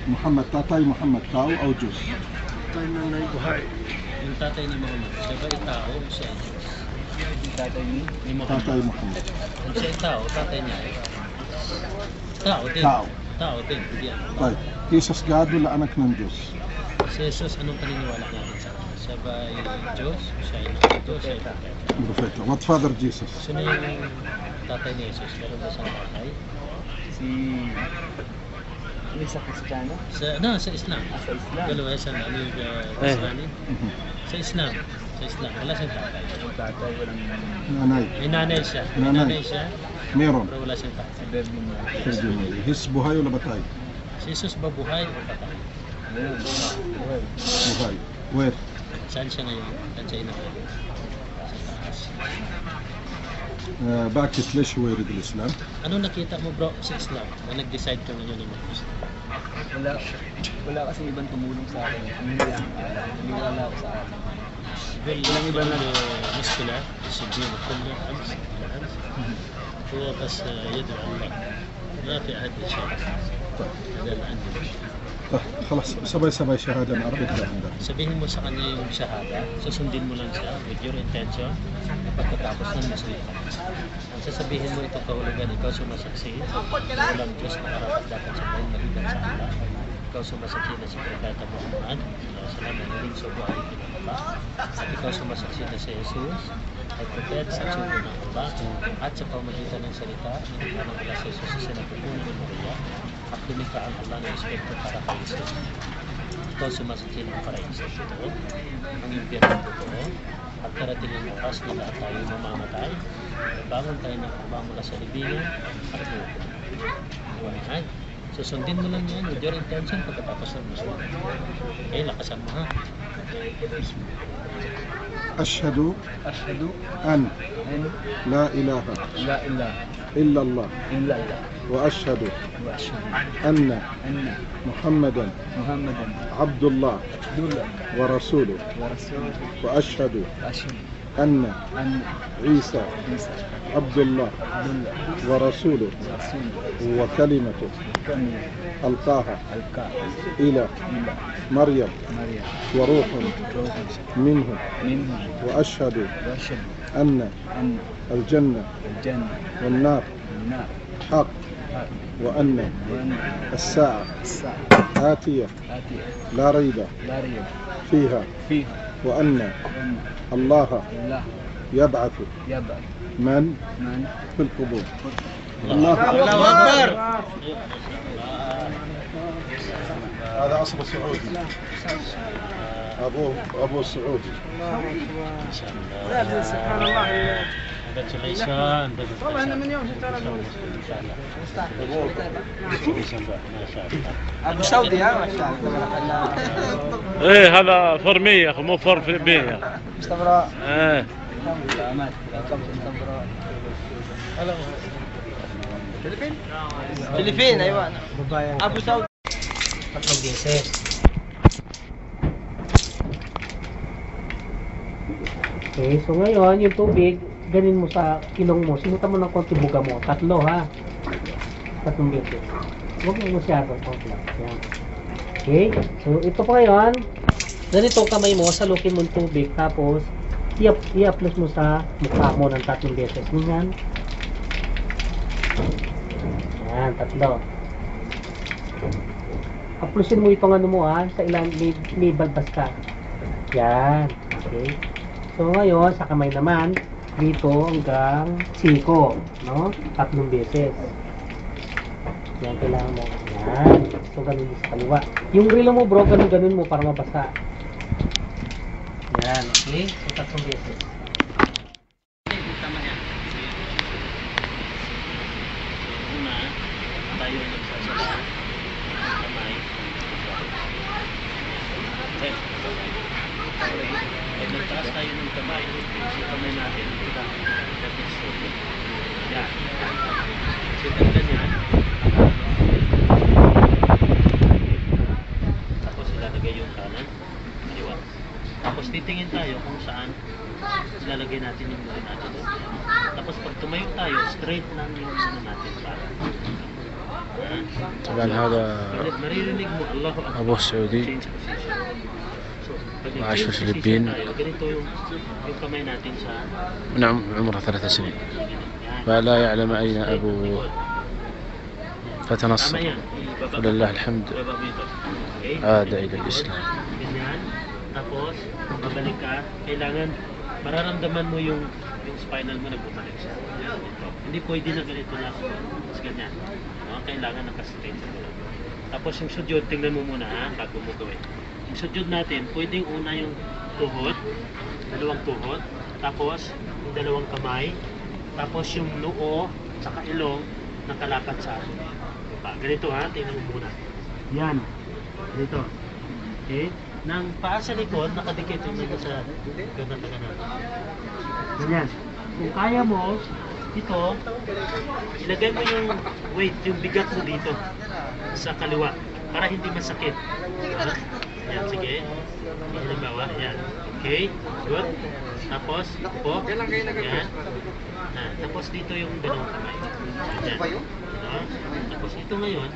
Muhammad, tatay Muhammad, tao o Diyos? Tatay nanay buhay. Yung tatay ni Muhammad, siya ba tao o siya ay Diyos? Tatay ni Ni Tatay Muhammad. Muhammad. Kung siya ay tao, tatay niya ay tao din. Tao. Tao din, hindi yan. Tay, Jesus God wala anak ng Diyos. Si Jesus, anong paniniwala natin sa kanya? Siya ba ay Diyos? Siya ay Diyos? Siya ay tatay? Propeta. What father Jesus? Sino yung tatay ni Jesus? Meron ba siyang tatay? Hindi sa Kristiyano? Sa Islam. Sa Islam. Dalawa siya na, ano yung Islamic? Mhm. Sa Islam. Sa Islam, wala siyang tatay. Yung tatay walang Nanay. May nanay siya. May Nanay. nanay siya, Meron. pero wala siyang tatay. si Virgin Mary. Virgin Mary. His buhay o nabatay? Si Jesus ba buhay o patay? Ayun. Buhay. Buhay. Where? Saan siya ngayon? Saan siya inahin? Sa taas. Bakit lesh where the Islam? Ano nakita mo bro sa Islam na nag-decide ka ngayon na mag-Islam? Wala kasi ibang tumulong sa akin. Hindi wala ako sa akin. Well, Walang iba na. مشكلة السجين كله أمس هو بس يدعو الله ما في أحد شيء هذا اللي عندي. خلاص sabay-sabay shahada ng Arabic na handa. Sabihin mo sa kanya yung shahada, susundin mo lang siya with your intention na pagkatapos ng Muslim ka. Ang sasabihin mo ito kahulugan, ikaw sumasaksi, walang Diyos na karapat dapat sa buong maliban sa Allah. Ikaw sumasaksi na si Propeta Muhammad, salam na naling sugo ay pinakaba. At ikaw sumasaksi na si Jesus ay propeta at sugo ng Allah. At sa pamagitan ng salita, nilikha ng Allah si Jesus sa sinapupunan ng Maria at lumikha ang Allah ng Espiritu para kay Jesus. Ikaw sumasaksi ng paraiso totoo, ang impyerno totoo, at karating ang oras na lahat tayo mamamatay, bangon tayo ng Allah mula sa libingan at buhay. Susundin mo lang yan with your intention pagkatapos ng Muslim. Okay, lakasan mo ha. Ashhadu Ashhadu an an la ilaha la ilaha illa Allah illallah wa ashhadu wa ashhadu anna anna Muhammadan Muhammadan Abdullah Abdullah wa rasuluh wa rasuluh wa ashhadu wa ashhadu anna anna Isa Isa Abdullah Abdullah wa rasuluh wa rasuluh wa kalimatuh kami alqaha alka ila ila Maryam Maria wa ruhun rohun minhu minhu wa ashhadu wa ashhadu anna anna الجنة الجنة والنار النار حق حق وأن وأن الساعة الساعة آتية آتية لا ريب لا ريب فيها فيها وأن وأن الله الله يبعث يبعث من من في القبور الله أكبر هذا أصل سعودي أبوه سعودي سبحان الله. Congratulations. والله انا من يوم شفت انا ابو سعودي ها ما شاء الله ايه هذا فرمية يا اخي مو فر فلبينية. استمرار ايه فلبين ايوه ابو سعودي. Tatlong beses. Okay, so ngayon, yung tubig, ganin mo sa kilong mo. Simutan mo ng konti buga mo. Tatlo, ha? Tatlong beses. Huwag mo masyado. Konti lang. Yan. Okay, so ito pa ngayon. Ganito kamay mo, salukin mo yung tubig. Tapos, i-apply mo sa mukha mo ng tatlong beses. Ganyan. Yan, tatlo. Aplusin mo itong ano mo ha, sa ilang may balbas ka. Yan. Okay. So ngayon, sa kamay naman, dito hanggang siko. No? Tatlong beses. Yan, kailangan mo. Yan. So ganun sa kaliwa. Yung relo mo bro, ganun mo para mabasa. Yan. Okay. So tatlong beses. Tama yan. Una, tayo nagsasala. Kamay. Okay. Pag nagtaas tayo ng kamay, yung kamay natin, ito yan. So ganyan. Tapos ilalagay yung kanan, kaliwa. Tapos titingin tayo kung saan ilalagay natin yung buhay natin. Tapos pag tumayo tayo, straight lang yung ano natin para. طبعا هذا Maririnig mo, Allahu Akbar. أبو السعودي Change position. So, pag عاش في nag-change الفلبين. position tayo, ganito yung kamay natin sa من عمره 3 سنين yan. فلا يعلم أين أبوه Tama فتنصر yan. Ibaba- ولله الحمد ibaba mo ito. Okay? عاد إلى الإسلام. Ganyan. Tapos, babalik ka. Kailangan, mararamdaman mo yung spinal mo na bumalik siya. Yan, ito. Hindi pwede na ganito na. Mas ganyan. No? Kailangan nakastraight sa gulo. Tapos yung sudyod, tingnan mo muna ha, bago mo gawin. Yung sudyod natin, pwedeng una yung tuhod, dalawang tuhod, tapos yung dalawang kamay, tapos yung noo, saka ilong, nakalapat sa lupa. Ganito ha, tingnan mo muna. Yan. Ganito. Okay? Nang paa sa likod, nakadikit yung nasa sa ganun na ganun. Ganyan. Kung kaya mo, ito, ilagay mo yung weight, yung bigat mo dito sa kaliwa para hindi masakit. Yan, sige. Halimbawa, yan. Okay, good. Tapos, upo. Yan. Tapos dito yung dalawang kamay. Yan. Tapos ito ngayon,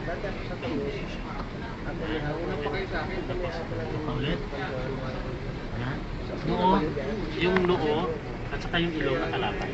tapos ulit. Yan. Noo, yung noo at saka yung ilong nakalapat.